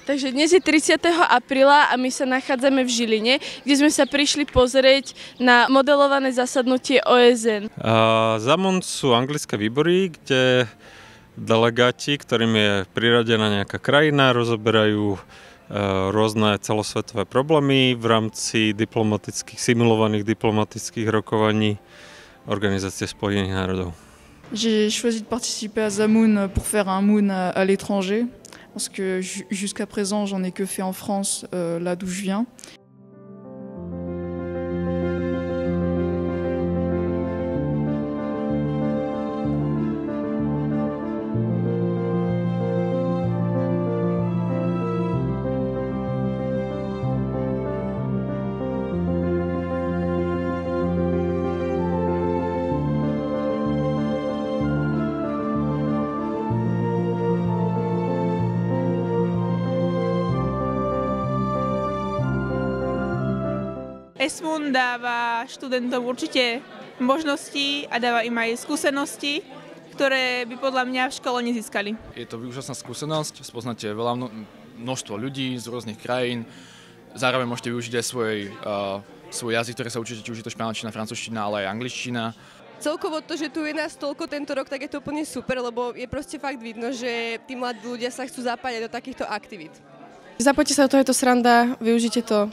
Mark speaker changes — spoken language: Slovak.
Speaker 1: Takže dnes je 30. apríla a my sa nachádzame v Žiline, kde sme sa prišli pozrieť na modelované zasadnutie OSN.
Speaker 2: ZAMUN sú anglické výbory, kde delegáti, ktorým je priradená nejaká krajina, rozoberajú rôzne celosvetové problémy v rámci simulovaných diplomatických rokovaní Organizácie spojených národov.
Speaker 3: J'ai choisi de participer à ZAMUN pour faire un MOON à l'étranger, parce que jusqu'à présent, j'en ai que fait en France, là d'où je viens.
Speaker 4: SMUN dáva študentom určite možnosti a dáva im aj skúsenosti, ktoré by podľa mňa v škole nezískali.
Speaker 5: Je to úžasná skúsenosť, spoznáte veľa množstvo ľudí z rôznych krajín, zároveň môžete využiť aj svoj jazyk, ktorý sa učíte, či už je to španielčina, francúzština, ale aj angličtina.
Speaker 6: Celkovo to, že tu je nás toľko tento rok, tak je to úplne super, lebo je proste fakt vidno, že tí mladí ľudia sa chcú zapájať do takýchto aktivít.
Speaker 1: Zapojte sa do toho, je to sranda, využite to.